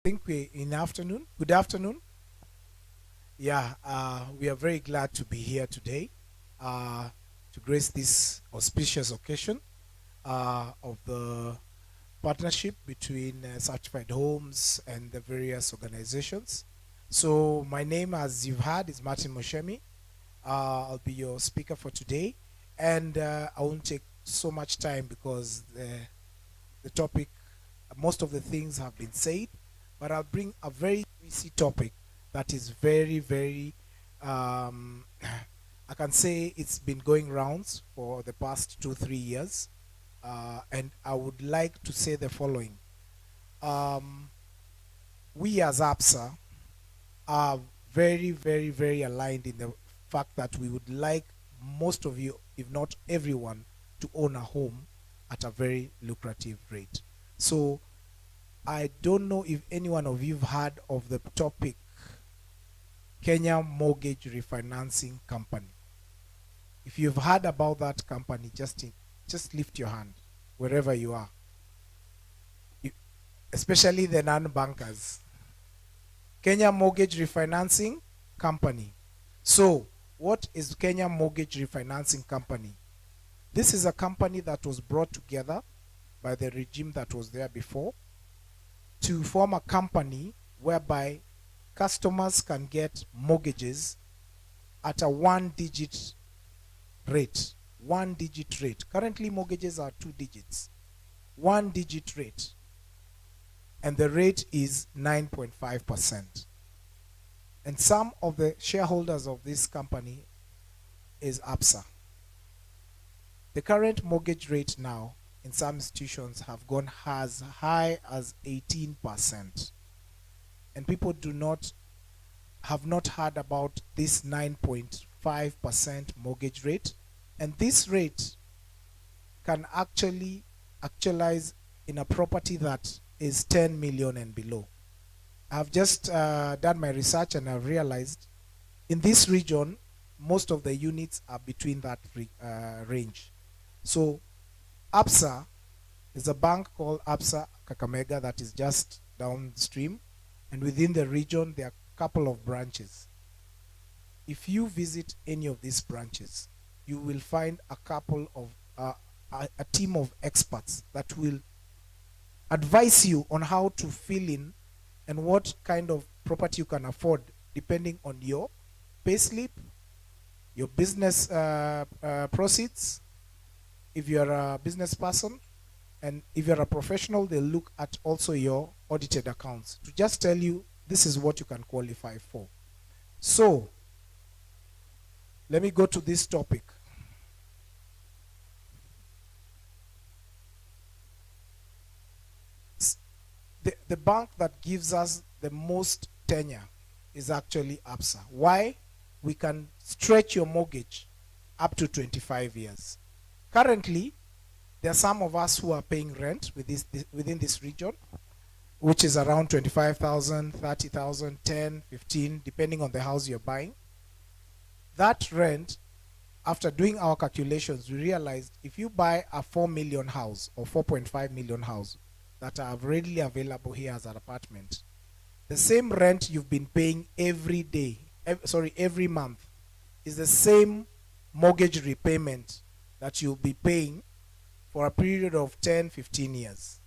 think we in afternoon. Good afternoon. Yeah, we are very glad to be here today to grace this auspicious occasion of the partnership between Certified Homes and the various organizations. So my name, as you've heard, is Martin Moshemi. I'll be your speaker for today, and I won't take so much time because the topic, most of the things have been said, but I'll bring a very easy topic that is very, very, I can say it's been going rounds for the past 2, 3 years. And I would like to say the following. We as Absa are very, very, very aligned in the fact that we would like most of you, if not everyone, to own a home at a very lucrative rate. So I don't know if any one of you have heard of the topic Kenya Mortgage Refinancing Company. If you've heard about that company, just lift your hand wherever you are, especially the non-bankers. Kenya Mortgage Refinancing Company. So what is Kenya Mortgage Refinancing Company? This is a company that was brought together by the regime that was there before to form a company whereby customers can get mortgages at a one-digit rate. One-digit rate. Currently, mortgages are 2 digits. One-digit rate. And the rate is 9.5%. And some of the shareholders of this company is Absa. The current mortgage rate now in some institutions have gone as high as 18%. And people have not heard about this 9.5% mortgage rate. And this rate can actually actualize in a property that is 10 million and below. I've just done my research and I've realized in this region, most of the units are between that range. So Absa is a bank called Absa Kakamega that is just downstream. And within the region, there are a couple of branches. If you visit any of these branches, you will find a couple of, a team of experts that will advise you on how to fill in and what kind of property you can afford depending on your payslip, your business proceeds, if you're a business person, and if you're a professional, they'll look at also your audited accounts to just tell you this is what you can qualify for. So let me go to this topic. The bank that gives us the most tenure is actually Absa. Why? We can stretch your mortgage up to 25 years. Currently, there are some of us who are paying rent within this region, which is around 25,000, 30,000, 10, 15, depending on the house you're buying. That rent, after doing our calculations, we realized if you buy a 4 million house or 4.5 million house that are readily available here as an apartment, the same rent you've been paying every month is the same mortgage repayment that you'll be paying for a period of 10, 15 years.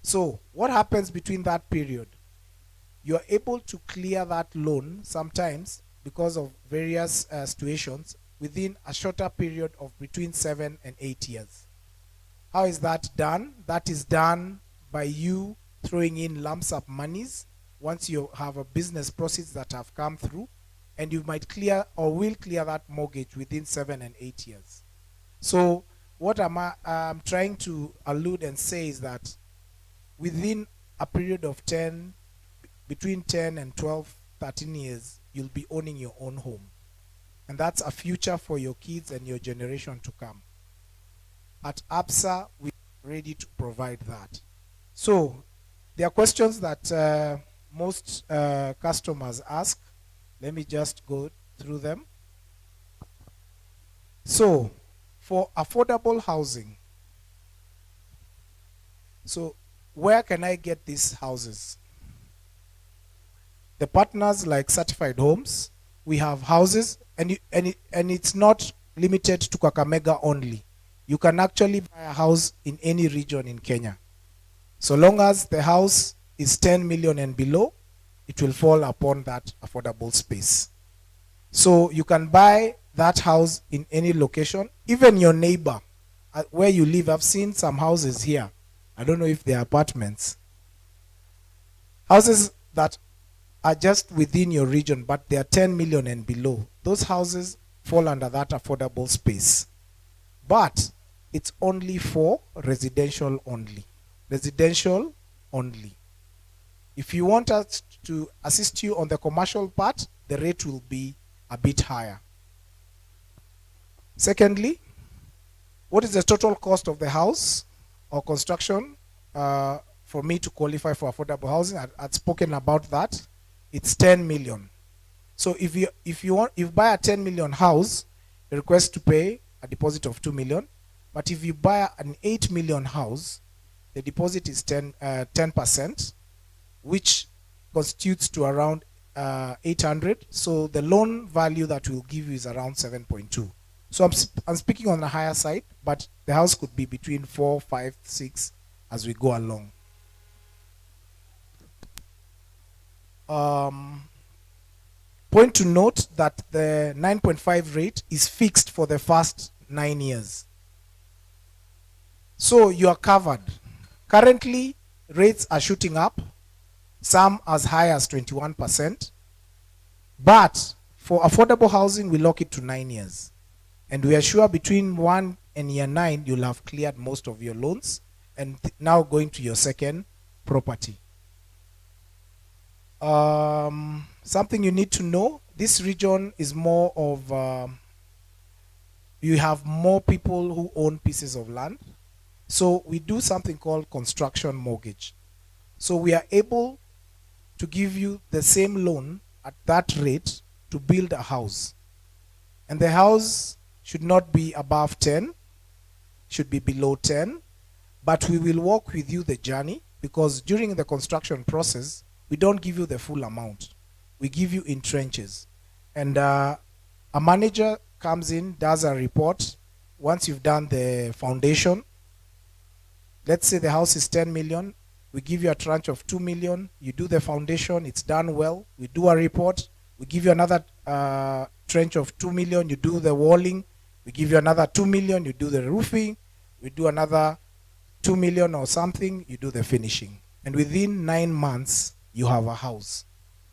So what happens between that period? You're able to clear that loan sometimes because of various situations within a shorter period of between 7 and 8 years. How is that done? That is done by you throwing in lump sum monies once you have a business proceeds that have come through, and you might clear or will clear that mortgage within 7 and 8 years. So what I'm trying to allude and say is that within a period of between 10 and 12, 13 years, you'll be owning your own home. And that's a future for your kids and your generation to come. At Absa, we're ready to provide that. So there are questions that most customers ask. Let me just go through them. So for affordable housing, so where can I get these houses? The partners like Certified Homes, we have houses, and it's not limited to Kakamega only. You can actually buy a house in any region in Kenya. So long as the house is 10 million and below, it will fall upon that affordable space. So you can buy that house in any location, even your neighbor, where you live. I've seen some houses here. I don't know if they're apartments. Houses that are just within your region, but they are 10 million and below. Those houses fall under that affordable space. But it's only for residential only. Residential only. If you want us to assist you on the commercial part, the rate will be a bit higher. Secondly, what is the total cost of the house or construction for me to qualify for affordable housing? I'd spoken about that. It's 10 million. So if you buy a 10 million house, you request to pay a deposit of 2 million. But if you buy an 8 million house, the deposit is 10%, which constitutes to around 800. So the loan value that we'll give you is around 7.2. So I'm speaking on the higher side, but the house could be between 4, 5, 6 as we go along. Point to note that the 9.5 rate is fixed for the first 9 years. So you are covered. Currently, rates are shooting up, some as high as 21%. But for affordable housing, we lock it to 9 years. And we are sure between 1 and year 9, you'll have cleared most of your loans and now going to your second property. Something you need to know, this region is more of, you have more people who own pieces of land. So we do something called construction mortgage. So we are able to give you the same loan at that rate to build a house. And the house should not be above 10, should be below 10, but we will walk with you the journey, because during the construction process, we don't give you the full amount. We give you in tranches. And a manager comes in, does a report. Once you've done the foundation, let's say the house is 10 million, we give you a tranche of 2 million, you do the foundation, it's done well, we do a report, we give you another tranche of 2 million, you do the walling, we give you another 2 million, you do the roofing, we do another 2 million or something, you do the finishing. And within 9 months, you have a house.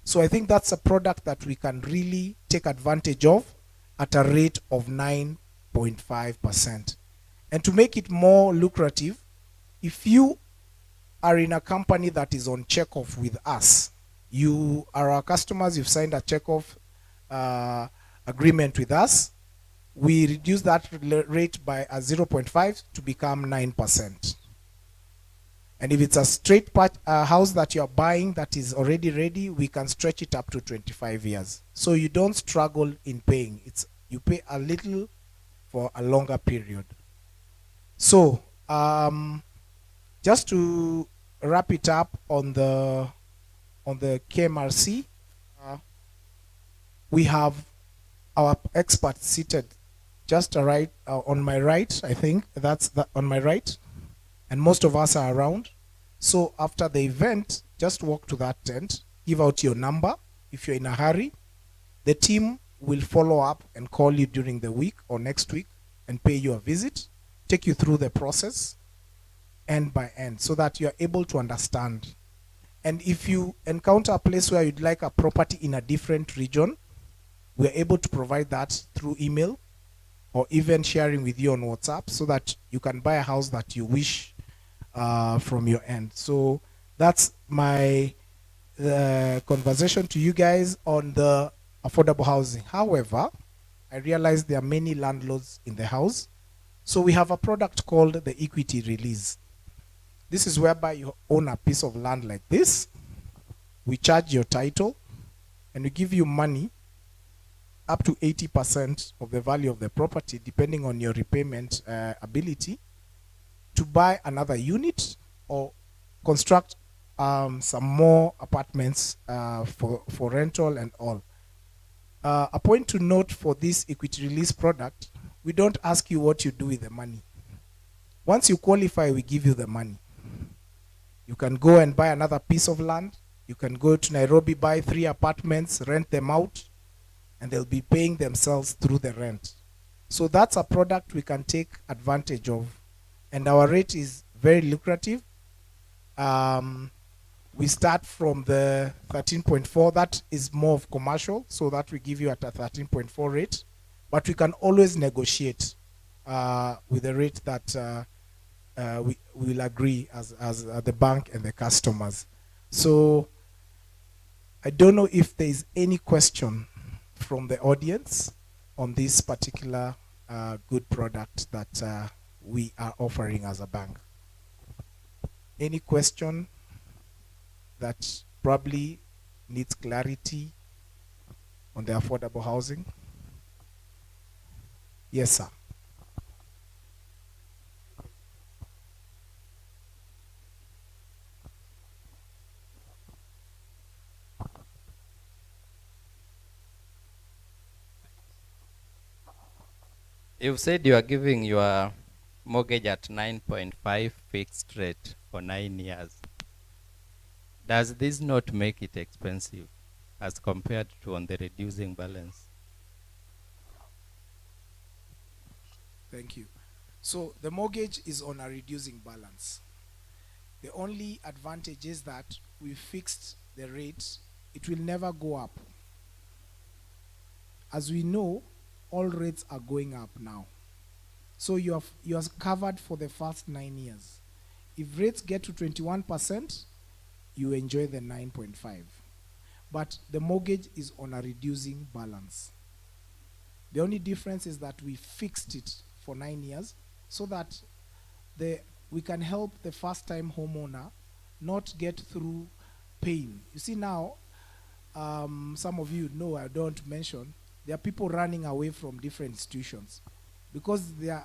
So I think that's a product that we can really take advantage of at a rate of 9.5%. And to make it more lucrative, if you are in a company that is on checkoff with us, you are our customers, you've signed a checkoff agreement with us, we reduce that rate by a 0.5 to become 9%. And if it's a straight house that you're buying that is already ready, we can stretch it up to 25 years. So you don't struggle in paying. You pay a little for a longer period. So just to wrap it up on the KMRC, we have our experts seated just right on my right. I think that's on my right, and most of us are around. So after the event, just walk to that tent, give out your number. If you're in a hurry, the team will follow up and call you during the week or next week and pay you a visit, take you through the process end by end, so that you're able to understand. And if you encounter a place where you'd like a property in a different region, we're able to provide that through email or even sharing with you on WhatsApp, so that you can buy a house that you wish from your end. So that's my conversation to you guys on the affordable housing. However, I realize there are many landlords in the house. So we have a product called the equity release. This is whereby you own a piece of land like this. We charge your title and we give you money up to 80% of the value of the property, depending on your repayment ability, to buy another unit or construct some more apartments for rental and all. A point to note for this equity release product, we don't ask you what you do with the money. Once you qualify, we give you the money. You can go and buy another piece of land. You can go to Nairobi, buy 3 apartments, rent them out, and they'll be paying themselves through the rent. So that's a product we can take advantage of. And our rate is very lucrative. We start from the 13.4. That is more of commercial, so that we give you at a 13.4 rate. But we can always negotiate with the rate that we will agree as the bank and the customers. So I don't know if there is any question from the audience on this particular good product that we are offering as a bank. Any question that probably needs clarity on the affordable housing? Yes, sir. You've said you are giving your mortgage at 9.5 fixed rate for 9 years. Does this not make it expensive as compared to on the reducing balance? Thank you. So the mortgage is on a reducing balance. The only advantage is that we fixed the rate. It will never go up. As we know, all rates are going up now. So you are covered for the first 9 years. If rates get to 21%, you enjoy the 9.5. But the mortgage is on a reducing balance. The only difference is that we fixed it for 9 years so that we can help the first-time homeowner not get through pain. You see now, some of you know, I don't mention, there are people running away from different institutions because the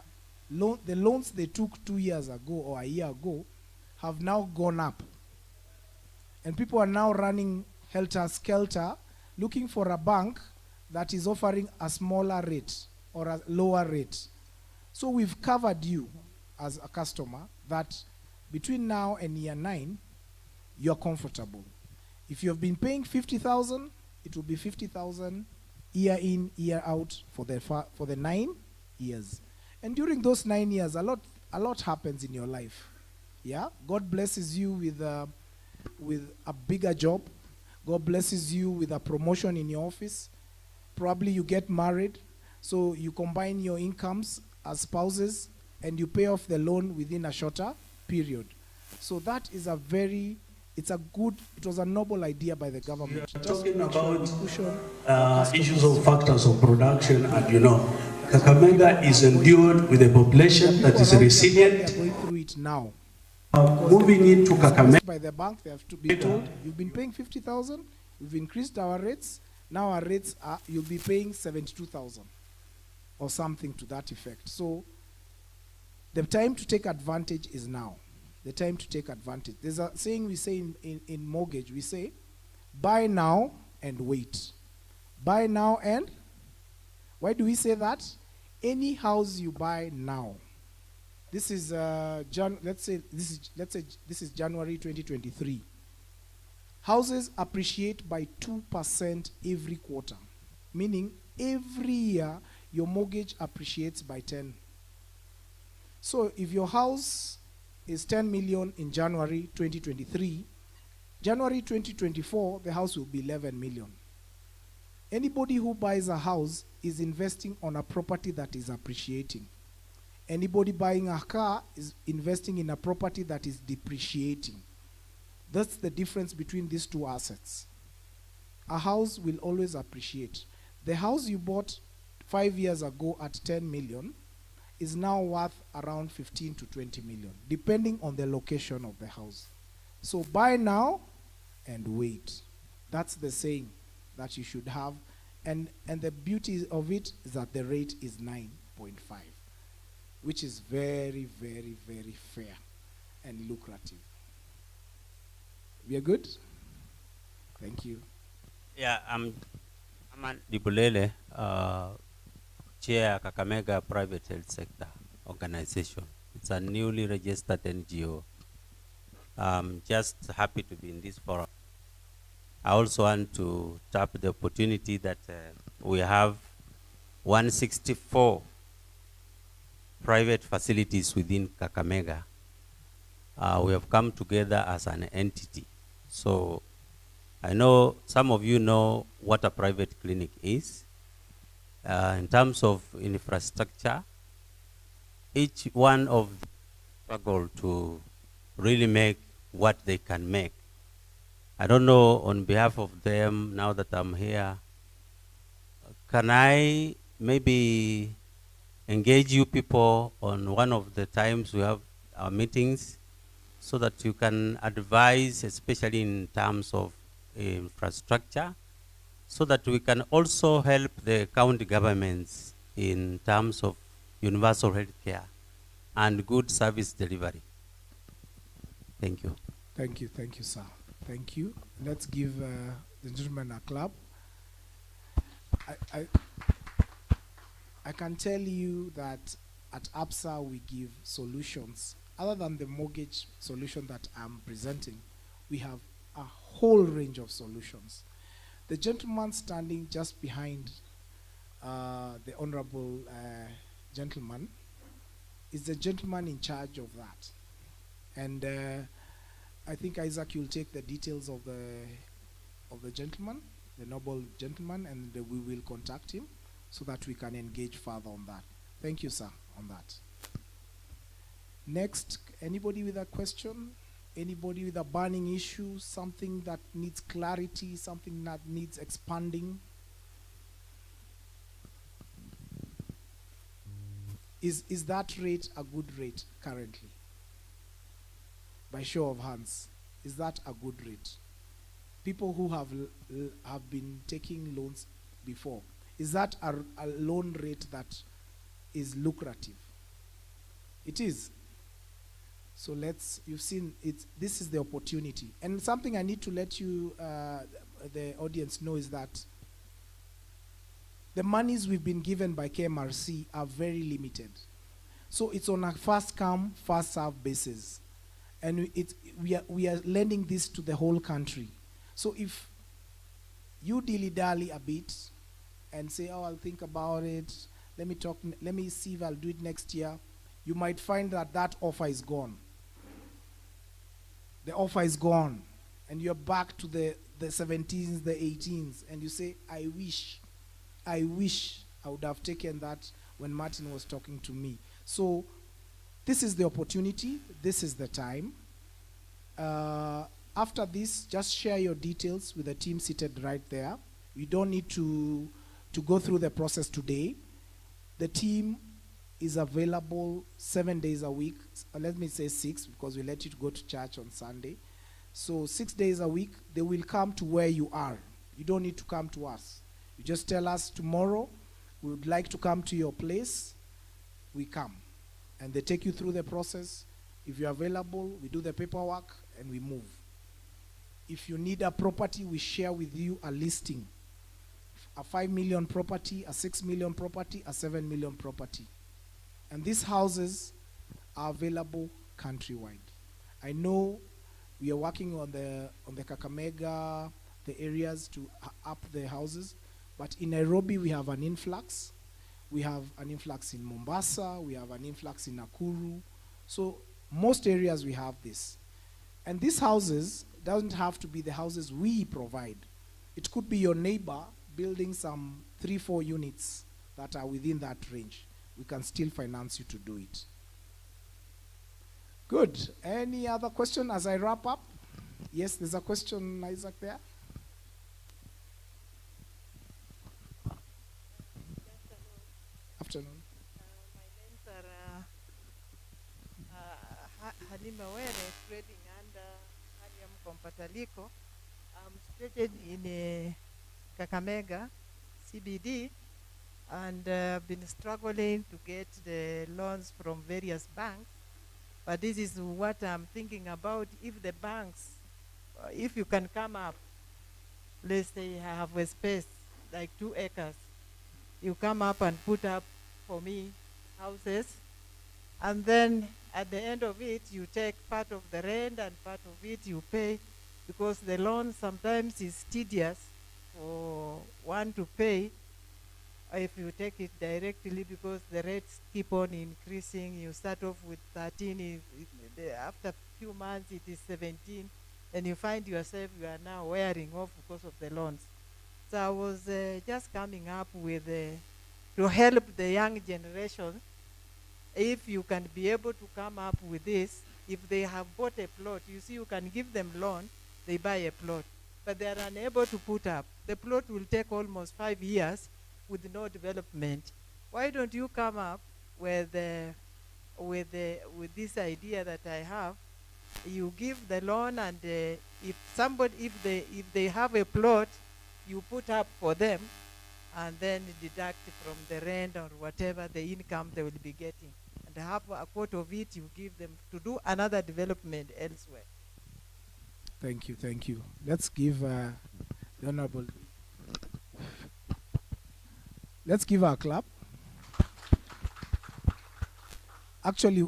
loans they took 2 years ago or a year ago have now gone up. And people are now running helter-skelter looking for a bank that is offering a smaller rate or a lower rate. So we've covered you as a customer that between now and year 9, you're comfortable. If you've been paying 50,000, it will be 50,000 year in, year out for the 9 years. And during those 9 years, a lot happens in your life. Yeah, God blesses you with a bigger job. God blesses you with a promotion in your office. Probably you get married, so you combine your incomes as spouses and you pay off the loan within a shorter period. So that is it was a noble idea by the government. We are talking about issues of factors of production, and Kakamega is endured with a population that is resilient. They are going through it now. Moving into Kakamega. By the bank, they have to be told, you've been paying 50,000, we've increased our rates, now our rates you'll be paying 72,000 or something to that effect. So the time to take advantage is now. The time to take advantage. There's a saying we say in mortgage, we say, buy now and wait. Buy now and, why do we say that? Any house you buy now. This is let's say this is January 2023. Houses appreciate by 2% every quarter, meaning every year your mortgage appreciates by 10. So if your house is 10 million in January 2023, January 2024 the house will be 11 million. Anybody who buys a house is investing on a property that is appreciating. Anybody buying a car is investing in a property that is depreciating. That's the difference between these two assets. A house will always appreciate. The house you bought 5 years ago at 10 million is now worth around 15 to 20 million, depending on the location of the house. So buy now and wait. That's the saying that you should have. And the beauty of it is that the rate is 9.5, which is very, very, very fair and lucrative. We are good? Thank you. Yeah, I'm Aman Dibulele, Chair Kakamega Private Health Sector Organization. It's a newly registered NGO. I'm just happy to be in this forum. I also want to tap the opportunity that we have 164 private facilities within Kakamega. We have come together as an entity. So I know some of you know what a private clinic is. In terms of infrastructure, each one of them struggle to really make what they can make. I don't know on behalf of them, now that I'm here, can I maybe engage you people on one of the times we have our meetings so that you can advise, especially in terms of infrastructure, so that we can also help the county governments in terms of universal health care and good service delivery. Thank you. Thank you, sir. Thank you. Let's give the gentleman a clap. I can tell you that at Absa we give solutions. Other than the mortgage solution that I'm presenting, we have a whole range of solutions. The gentleman standing just behind the honorable gentleman is the gentleman in charge of that. And I think Isaac, you'll take the details of the gentleman, the noble gentleman, and we will contact him so that we can engage further on that. Thank you, sir, on that. Next, anybody with a question? Anybody with a burning issue, something that needs clarity, something that needs expanding? Is that rate a good rate currently? By show of hands, is that a good rate? People who have been taking loans before, is that a loan rate that is lucrative? It is. So you've seen it, this is the opportunity. And something I need to let you, the audience know is that the monies we've been given by KMRC are very limited. So it's on a first come, first served basis. And we are lending this to the whole country. So if you dilly-dally a bit and say, oh, I'll think about it, let me see if I'll do it next year, you might find that that offer is gone. The offer is gone. And you're back to the 17s, the 18s, and you say, I wish I would have taken that when Martin was talking to me. So this is the opportunity. This is the time. After this, just share your details with the team seated right there. You don't need to go through the process today. The team is available 7 days a week. Let me say 6 because we let you go to church on Sunday. So 6 days a week, they will come to where you are. You don't need to come to us. You just tell us tomorrow, we would like to come to your place. We come. And they take you through the process. If you're available, we do the paperwork and we move. If you need a property, we share with you a listing. A 5 million property, a 6 million property, a 7 million property. And these houses are available countrywide. I know we are working on the Kakamega, the areas to up the houses, but in Nairobi we have an influx. We have an influx in Mombasa, we have an influx in Nakuru. So most areas we have this. And these houses doesn't have to be the houses we provide. It could be your neighbor building some 3-4 units that are within that range. We can still finance you to do it. Good. Any other question as I wrap up? Yes, there's a question, Isaac, there. Afternoon. My names are Halima Were, trading under Halium Compataliko. I'm situated in Kakamega, CBD, and I've been struggling to get the loans from various banks. But this is what I'm thinking about. If the banks if you can come up, let's say I have a space like 2 acres, you come up and put up for me houses, and then at the end of it, you take part of the rent and part of it you pay, because the loan sometimes is tedious for one to pay if you take it directly, because the rates keep on increasing. You start off with 13, after a few months it is 17, and you find yourself you are now wearing off because of the loans. So I was just coming up with to help the young generation. If you can be able to come up with this, if they have bought a plot, you see, you can give them loan, they buy a plot, but they are unable to put up. The plot will take almost 5 years with no development. Why don't you come up with this idea that I have? You give the loan, and if they have a plot, you put up for them, and then deduct from the rent or whatever the income they will be getting, and have a quote of it you give them to do another development elsewhere. Thank you, thank you. Let's give the Honorable. Let's give her a clap. Actually,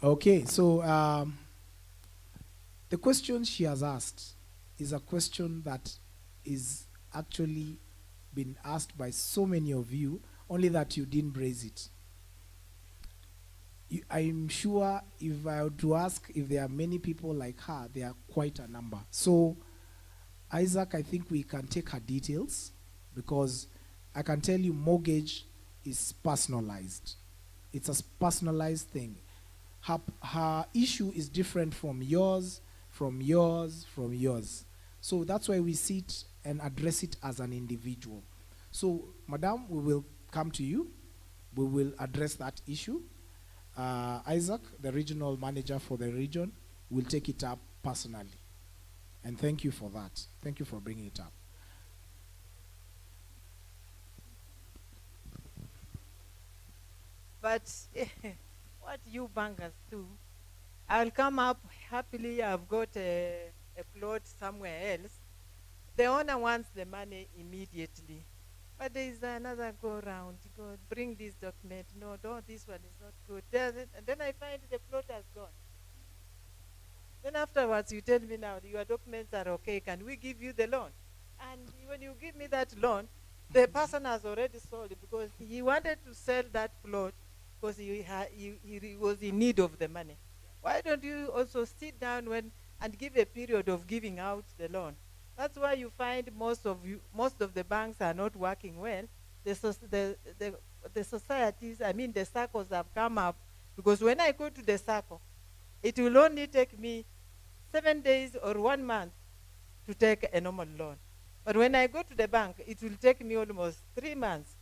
okay, so the question she has asked is a question that is actually been asked by so many of you, only that you didn't raise it. I'm sure if I were to ask if there are many people like her, there are quite a number. So, Isaac, I think we can take her details, because I can tell you mortgage is personalized. It's a personalized thing. Her issue is different from yours, from yours, from yours. So that's why we sit and address it as an individual. So, Madam, we will come to you. We will address that issue. Isaac, the regional manager for the region, will take it up personally. And thank you for that. Thank you for bringing it up. But what you bankers do, I'll come up happily. I've got a plot somewhere else. The owner wants the money immediately. But there is another go round. Go bring this document. No, this one is not good. And then I find the plot has gone. Then afterwards you tell me, now your documents are okay. Can we give you the loan? And when you give me that loan, the person has already sold it, because he wanted to sell that plot because he was in need of the money. Why don't you also sit down and give a period of giving out the loan? That's why you find most of the banks are not working well. The societies, I mean the circles have come up, because when I go to the circle, it will only take me 7 days or 1 month to take a normal loan. But when I go to the bank, it will take me almost 3 months.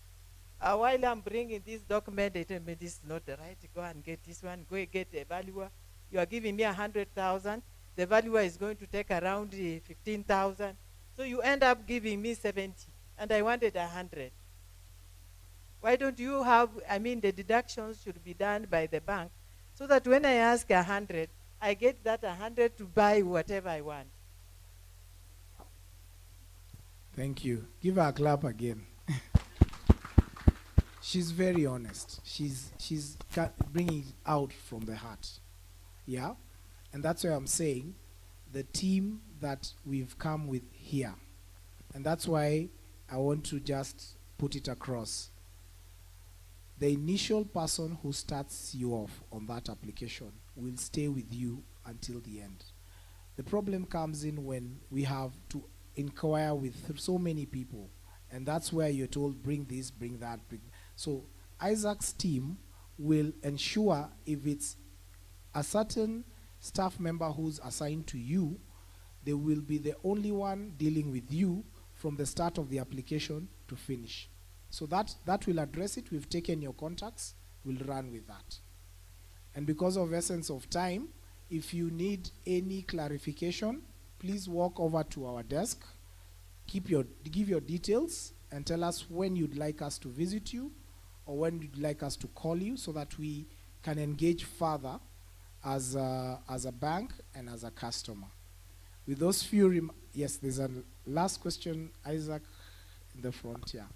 While I'm bringing this document, they tell me this is not the right. Go and get this one. Go get a valuer. You are giving me 100,000. The valuer is going to take around 15,000. So you end up giving me 70, and I wanted 100. Why don't you have, the deductions should be done by the bank, so that when I ask 100, I get that 100 to buy whatever I want. Thank you. Give her a clap again. She's very honest. She's bringing it out from the heart. Yeah? And that's why I'm saying the team that we've come with here. And that's why I want to just put it across. The initial person who starts you off on that application will stay with you until the end. The problem comes in when we have to inquire with so many people. And that's where you're told, bring this, bring that. So Isaac's team will ensure, if it's a certain staff member who's assigned to you, they will be the only one dealing with you from the start of the application to finish. So that will address it. We've taken your contacts. We'll run with that. And because of essence of time, if you need any clarification, please walk over to our desk, give your details, and tell us when you'd like us to visit you or when you'd like us to call you, so that we can engage further as a bank and as a customer. With those few, yes, there's a last question, Isaac, in the front here.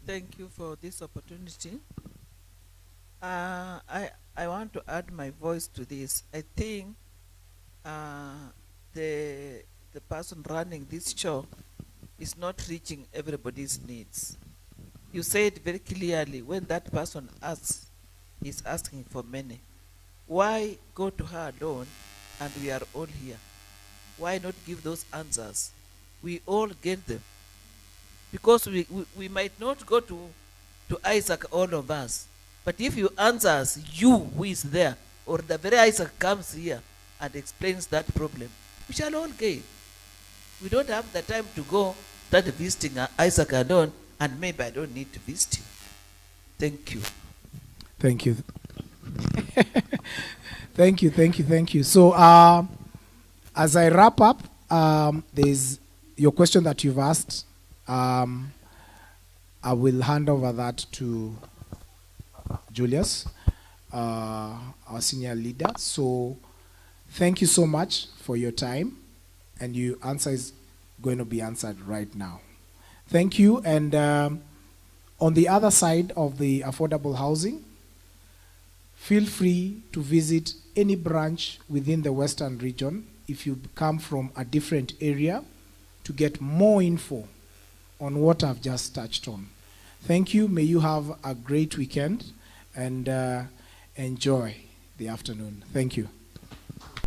Thank you for this opportunity. I want to add my voice to this. I think the person running this show is not reaching everybody's needs. You said very clearly when that person asks, he's asking for money. Why go to her alone and we are all here? Why not give those answers? We all get them. Because we might not go to Isaac, all of us. But if you answers you who is there, or the very Isaac comes here and explains that problem, we shall all gain. We don't have the time to go start visiting Isaac alone, and maybe I don't need to visit you. Thank you. Thank you. Thank you. So as I wrap up, there's your question that you've asked. I will hand over that to Julius, our senior leader. So thank you so much for your time, and your answer is going to be answered right now. Thank you. And on the other side of the affordable housing, feel free to visit any branch within the Western region if you come from a different area to get more info on what I've just touched on. Thank you. May you have a great weekend and enjoy the afternoon. Thank you.